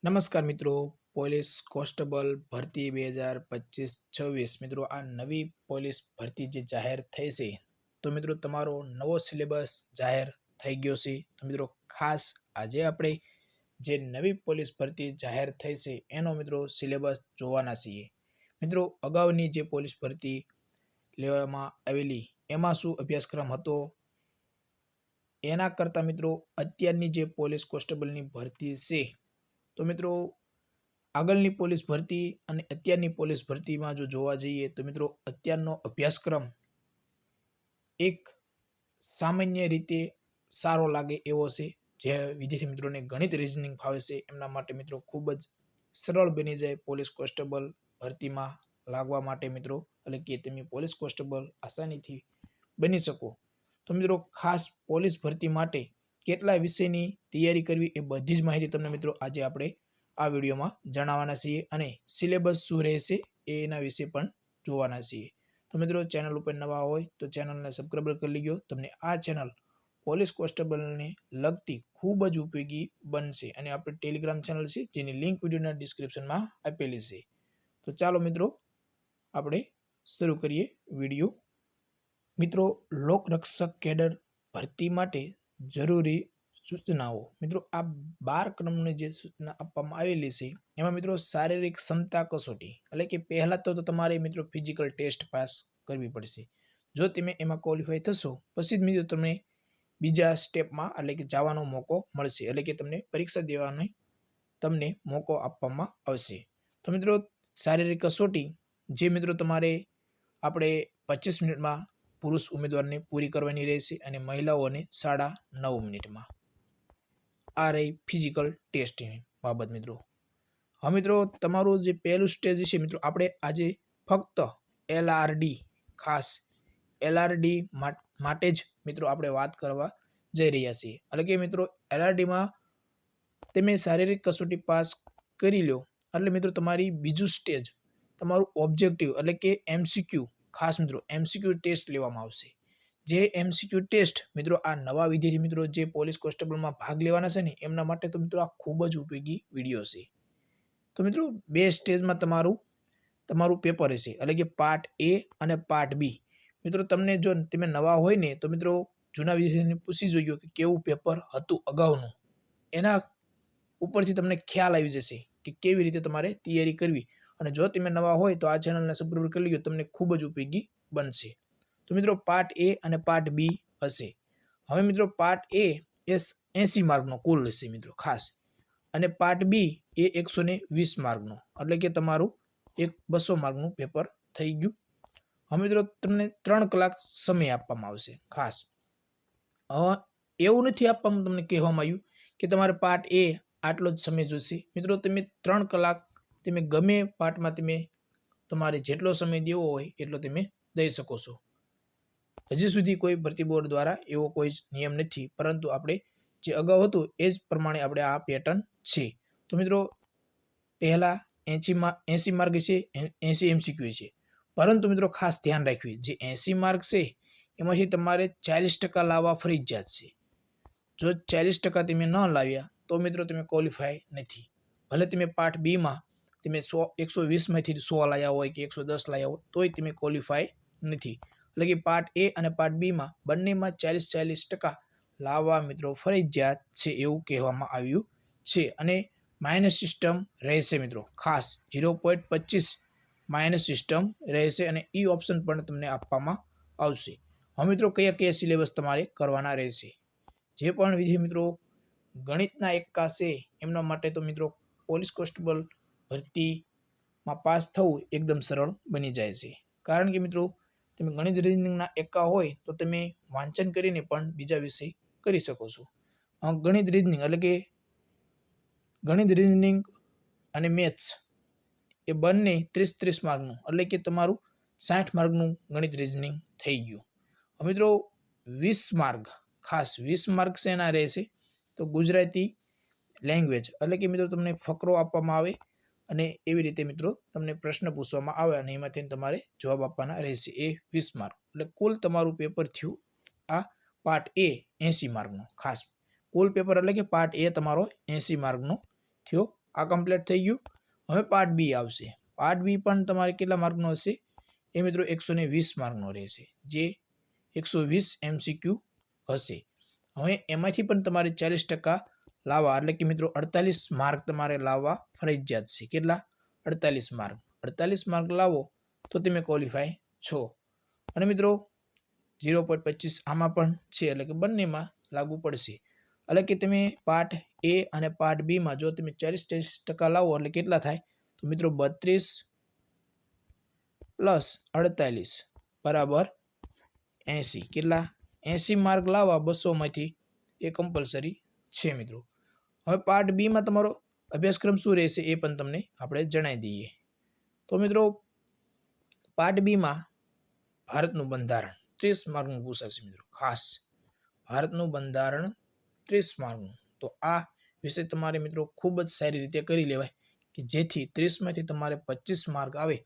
નમસ્કાર મિત્રો, police constable ભરતી 2025-26 મિત્રો આ નવી પોલીસ ભરતી જે જાહેર થઈ છે તો મિત્રો તમારો નવો સિલેબસ જાહેર થઈ ગયો છે। તો મિત્રો ખાસ આજે આપણે જે નવી પોલીસ ભરતી જાહેર થઈ છે એનો મિત્રો સિલેબસ જોવાના છીએ। મિત્રો અગાઉની જે પોલીસ ભરતી લેવામાં આવેલી એમાં શું અભ્યાસક્રમ હતો એના કરતાં મિત્રો અત્યારની જે પોલીસ કોન્સ્ટેબલની ભરતી છે તો મિત્રો આગળની પોલીસ ભરતી અને અત્યારની પોલીસ ભરતીમાં જો જોવા જઈએ તો મિત્રો અત્યારનો અભ્યાસક્રમ એક સામાન્ય રીતે સારો લાગે એવો છે। જે વિદ્યાર્થી મિત્રોને ગણિત રીઝનિંગ ફાવે છે એમના માટે મિત્રો ખૂબ જ સરળ બની જાય પોલીસ કોન્સ્ટેબલ ભરતીમાં લાગવા માટે મિત્રો, એટલે કે તમે પોલીસ કોન્સ્ટેબલ આસાનીથી બની શકો। તો મિત્રો ખાસ પોલીસ ભરતી માટે કેટલા વિષયની તૈયારી કરવી એ બધી જ માહિતી તમને મિત્રો આજે આપણે આ વિડીયોમાં જણાવવાના છીએ અને સિલેબસ શું રહેશે એના વિશે પણ જોવાના છીએ। તો મિત્રો ચેનલ ઉપર નવા હોય તો ચેનલને સબસ્ક્રાઇબ કરી લેજો। તમને આ ચેનલ પોલીસ કોન્સ્ટેબલને લગતી ખૂબ જ ઉપયોગી બનશે અને આપણી ટેલિગ્રામ ચેનલ છે જેની લિંક વિડીયોના ડિસ્ક્રિપ્શનમાં આપેલી છે। તો ચાલો મિત્રો આપણે શરૂ કરીએ વિડીયો। મિત્રો લોકરક્ષક કેડર ભરતી માટે જરૂરી સૂચનાઓ મિત્રો આ 12 ક્રમની જે સૂચના આપવામાં આવેલી છે એમાં મિત્રો શારીરિક ક્ષમતા કસોટી એટલે કે પહેલા તો તમારે મિત્રો ફિઝિકલ ટેસ્ટ પાસ કરવી પડશે। જો તમે એમાં ક્વોલિફાય થશો પછી જ મિત્રો તમને બીજા સ્ટેપમાં એટલે કે જવાનો મોકો મળશે, એટલે કે તમને પરીક્ષા દેવાનો તમને મોકો આપવામાં આવશે। તો મિત્રો શારીરિક કસોટી જે મિત્રો તમારે આપણે 25 મિનિટમાં પુરુષ ઉમેદવારને પૂરી કરવાની રહેશે અને મહિલાઓને 9.5 મિનિટમાં। આ રહી ફિઝિકલ ટેસ્ટની બાબત મિત્રો। હવે મિત્રો તમારું જે પહેલું સ્ટેજ છે મિત્રો આપણે આજે ફક્ત એલઆરડી ખાસ એલઆરડી માટે જ મિત્રો આપણે વાત કરવા જઈ રહ્યા છીએ। એટલે કે મિત્રો એલઆરડીમાં તમે શારીરિક કસોટી પાસ કરી લો એટલે મિત્રો તમારી બીજું સ્ટેજ તમારું ઓબ્જેક્ટિવ એટલે કે એમસીક્યુ ખાસ મિત્રો એમસીક્યુ ટેસ્ટ લેવામાં આવશે। જે એમસીક્યુ ટેસ્ટ મિત્રો આ નવા વિદ્યાર્થી મિત્રો જે પોલીસ કોન્સ્ટેબલમાં ભાગ લેવાના છે ને એમના માટે તો મિત્રો આ ખૂબ જ ઉપયોગી વિડીયો છે। તો મિત્રો બે સ્ટેજમાં તમારું પેપર રહેશે, એટલે કે પાર્ટ એ અને પાર્ટ બી। મિત્રો તમને જો તમે નવા હોય ને તો મિત્રો જૂના વિદ્યાર્થીને પૂછી જોજો કે કેવું પેપર હતું અગાઉનું, એના ઉપરથી તમને ખ્યાલ આવી જશે કે કેવી રીતે તમારે તૈયારી કરવી। અને જો તમે નવા હોય તો આ ચેનલને સબસ્ક્રાઇબ કરી લેજો, તમને ખૂબ જ ઉપયોગી બનશે। તો મિત્રો પાર્ટ એ અને પાર્ટ બી હશે। હવે મિત્રો પાર્ટ એ 80 માર્કનો કુલ રહેશે મિત્રો ખાસ, અને પાર્ટ બી એ 120 માર્કનો, એટલે કે તમારું 200 માર્કનું પેપર થઈ ગયું। હવે મિત્રો તમને 3 કલાક સમય આપવામાં આવશે ખાસ। હવે એવું નથી આપવામાં તમને કહેવામાં આવ્યું કે તમારે પાર્ટ એ આટલો જ સમય જોશે। મિત્રો તમે 3 કલાક તમે ગમે પાર્ટમાં તમે તમારે જેટલો સમય દેવો હોય એટલો તમે દઈ શકો છો। હજી સુધી કોઈ ભરતી બોર્ડ દ્વારા એવો કોઈ નિયમ નથી, પરંતુ આપણે જે અગાઉ હતું એ જ પ્રમાણે આપણે આ પેટર્ન છે। તો મિત્રો પહેલા 80 માર્ક છે, 80 એમસીક્યુ છે, પરંતુ મિત્રો ખાસ ધ્યાન રાખવી જે 80 માર્ક છે એમાંથી તમારે 40% લાવવા ફરજિયાત છે। જો 40% તમે ન લાવ્યા તો મિત્રો તમે ક્વોલિફાય નથી। ભલે તમે પાર્ટ બીમાં તમે 120માંથી 100 લાવ્યા હોય કે 110 લાવ્યા હોય તોય તમે ક્વોલિફાય નથી। એટલે કે પાર્ટ એ અને પાર્ટ બીમાં બંનેમાં 40% લાવવા મિત્રો ફરજિયાત છે એવું કહેવામાં આવ્યું છે। અને માઇનસ સિસ્ટમ રહેશે મિત્રો ખાસ 0.25 માઇનસ સિસ્ટમ રહેશે અને ઈ ઓપ્શન પણ તમને આપવામાં આવશે। હવે મિત્રો કયા કયા સિલેબસ તમારે કરવાના રહેશે, જે પણ વિદ્યાર્થી મિત્રો ગણિતના એક્કા છે એમના માટે તો મિત્રો પોલીસ કોન્સ્ટેબલ ભરતીમાં પાસ થવું એકદમ સરળ બની જાય છે। કારણ કે મિત્રો તમે ગણિત રીઝનિંગના એક્કા હોય તો તમે વાંચન કરીને પણ બીજા વિષય કરી શકો છો। ગણિત રીઝનિંગ એટલે કે ગણિત રીઝનિંગ અને મેથ્સ એ બંને 30 માર્કનું, એટલે કે તમારું 60 માર્કનું ગણિત રીઝનિંગ થઈ ગયું। હવે મિત્રો 20 માર્ક ખાસ 20 માર્ક શેના રહેશે તો ગુજરાતી લેંગ્વેજ, એટલે કે મિત્રો તમને ફકરો આપવામાં આવે અને એવી રીતે મિત્રો તમને પ્રશ્ન પૂછવામાં આવે અને એમાંથી તમારે જવાબ આપવાના રહેશે। એ 20 માર્ક એટલે કુલ તમારું પેપર થયું આ પાર્ટ એ 80 માર્કનો ખાસ કુલ પેપર, એટલે કે પાર્ટ એ તમારો 80 માર્કનો થયો આ કમ્પ્લીટ થઈ ગયું। હવે પાર્ટ બી આવશે। પાર્ટ બી પણ તમારે કેટલા માર્કનો હશે? એ મિત્રો 120 માર્કનો રહેશે, જે 120 MCQ હશે। હવે એમાંથી પણ તમારે 40% લાવવા, એટલે કે મિત્રો 48 માર્ક તમારે લાવવા ફરજિયાત છે। કેટલા? 48 માર્ક। 48 માર્ક લાવો તો તમે ક્વોલિફાય છો। અને મિત્રો 0.25 આમાં પણ છે, એટલે કે બંનેમાં લાગુ પડશે। એટલે કે તમે પાર્ટ એ અને પાર્ટ બી માં જો તમે 40% લાવો એટલે કેટલા થાય? તો મિત્રો 32 + 48 બરાબર 80। કેટલા? 80 માર્ક લાવવા 200 માંથી એ કમ્પલસરી છે મિત્રો। હવે પાર્ટ બી માં તમારો અભ્યાસક્રમ શું રહેશે એ પણ તમને આપણે જણાવી દઈએ। તો મિત્રો પાર્ટ બી માં ભારતનું બંધારણ 30 માર્કનું પૂછાશે મિત્રો। ખાસ ભારતનું બંધારણ 30 માર્કનું। તો આ વિષય તમારે મિત્રો ખૂબ જ સારી રીતે કરી લેવાય, કે જેથી 30 માંથી તમારે 25 માર્ક આવે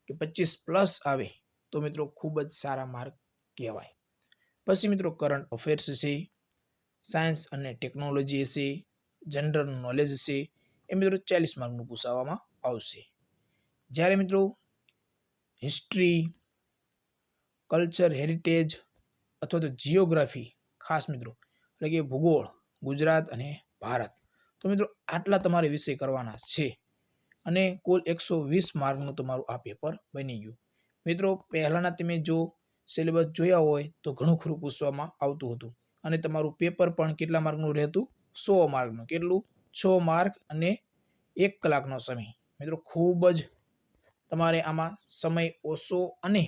કે 25+ આવે તો મિત્રો ખૂબ જ સારા માર્ક કહેવાય। પછી મિત્રો કરંટ અફેર્સ છે, સાયન્સ અને ટેકનોલોજી છે, જનરલ નોલેજ છે, એ મિત્રો 40 માર્કનું પૂછવામાં આવશે। જ્યારે મિત્રો હિસ્ટ્રી, કલ્ચર, હેરિટેજ અથવા તો જિયોગ્રાફી, ખાસ મિત્રો એટલે કે ભૂગોળ, ગુજરાત અને ભારત, તો મિત્રો આટલા તમારે વિષય કરવાના છે। અને કુલ 120 માર્કનું તમારું આ પેપર બની ગયું। મિત્રો પહેલાના તમે જો સિલેબસ જોયા હોય તો ઘણું ખરું પૂછવામાં આવતું હતું, અને તમારું પેપર પણ કેટલા માર્કનું રહેતું? 100 માર્કનું। કેટલું? 6 માર્ક અને 1 કલાકનો સમય। મિત્રો ખૂબ જ તમારે આમાં સમય ઓછો અને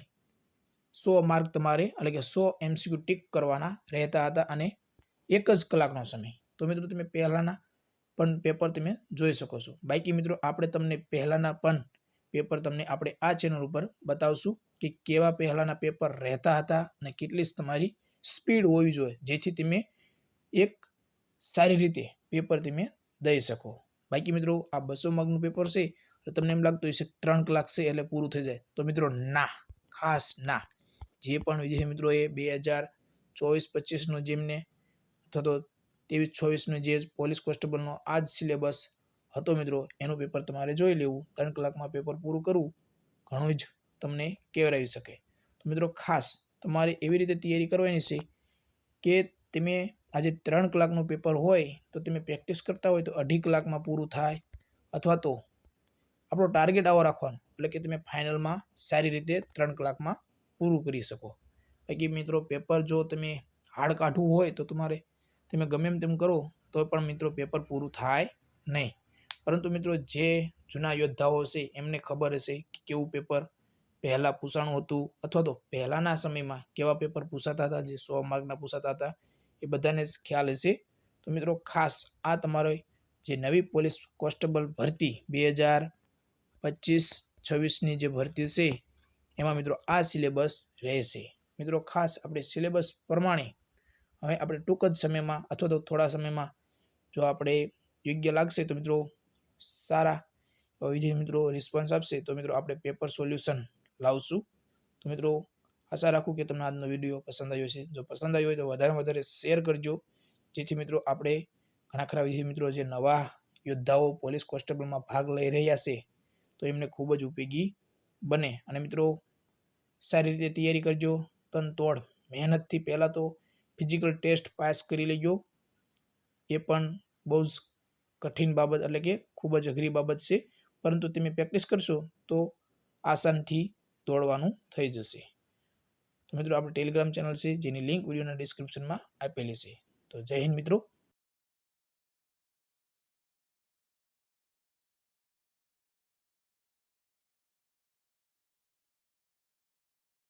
100 માર્ક તમારે, એટલે કે 100 MCQ ટીક કરવાના રહેતા હતા, અને 1 જ કલાકનો સમય। તો મિત્રો તમે પહેલાના પણ પેપર તમે જોઈ શકો છો। બાકી મિત્રો આપણે તમને પહેલાના પણ પેપર તમને આપણે આ ચેનલ ઉપર બતાવશું કે કેવા પહેલાના પેપર રહેતા હતા અને કેટલી તમારી સ્પીડ હોવી જોઈએ, જેથી તમે એક સારી રીતે પેપર તમે દઈ શકો। બાકી મિત્રો આ 200 માર્કનું પેપર છે તો તમને એમ લાગતું હશે 3 કલાક છે એટલે પૂરું થઈ જાય, તો મિત્રો ના, ખાસ ના। જે પણ વિદ્યાર્થી મિત્રો એ 2024-25નો જેમને અથવા તો 23-24નો જે પોલીસ કોન્સ્ટેબલનો આ જ સિલેબસ હતો મિત્રો, એનું પેપર તમારે જોઈ લેવું। 3 કલાકમાં પેપર પૂરું કરવું ઘણું જ તમને કેવરાવી શકે। તો મિત્રો ખાસ તમારે એવી રીતે તૈયારી કરવાની છે કે તમે આજે 3 કલાકનું પેપર હોય તો તમે પ્રેક્ટિસ કરતા હોય તો 2.5 કલાકમાં પૂરું થાય, અથવા તો આપણો ટાર્ગેટ આવો રાખવાનો, એટલે કે તમે ફાઇનલમાં સારી રીતે 3 કલાકમાં પૂરું કરી શકો। બાકી મિત્રો પેપર જો તમે હાર્ડ કાઢવું હોય તો તમે ગમે તેમ કરો તો પણ મિત્રો પેપર પૂરું થાય નહીં। પરંતુ મિત્રો જે જૂના યોદ્ધાઓ છે એમને ખબર હશે કે કેવું પેપર પહેલાં પૂછાણું હતું, અથવા તો પહેલાંના સમયમાં કેવા પેપર પૂછાતા હતા, જે 100 માર્કના પૂછાતા હતા, એ બધાને જ ખ્યાલ હશે। તો મિત્રો ખાસ આ તમારો જે નવી પોલીસ કોન્સ્ટેબલ ભરતી 2025-26ની જે ભરતી છે એમાં મિત્રો આ સિલેબસ રહેશે। મિત્રો ખાસ આપણે સિલેબસ પ્રમાણે હવે આપણે ટૂંક જ સમયમાં અથવા તો થોડા સમયમાં જો આપણે યોગ્ય લાગશે તો મિત્રો સારા વિદ્યાર્થી મિત્રો રિસ્પોન્સ આપશે તો મિત્રો આપણે પેપર સોલ્યુશન લાવશું। તો મિત્રો આશા રાખું કે તમને આજનો વિડીયો પસંદ આવ્યો છે। જો પસંદ આવ્યો હોય તો વધારેમાં વધારે શેર કરજો, જેથી મિત્રો આપણે ઘણા ખરા વિદ્યાર્થી મિત્રો જે નવા યોદ્ધાઓ પોલીસ કોન્સ્ટેબલમાં ભાગ લઈ રહ્યા છે તો એમને ખૂબ જ ઉપયોગી બને। અને મિત્રો સારી રીતે તૈયારી કરજો, તનતોડ મહેનતથી। પહેલાં તો ફિઝિકલ ટેસ્ટ પાસ કરી લેજો, એ પણ બહુ જ કઠિન બાબત, એટલે કે ખૂબ જ અઘરી બાબત છે, પરંતુ તમે પ્રેક્ટિસ કરશો તો આસાનથી દોડવાનું થઈ જશે। તો મિત્રો આપણે ટેલિગ્રામ ચેનલ છે જેની લિંક વિડીયોના ડિસ્ક્રિપ્શનમાં આપેલી છે। તો જય હિન્દ મિત્રો।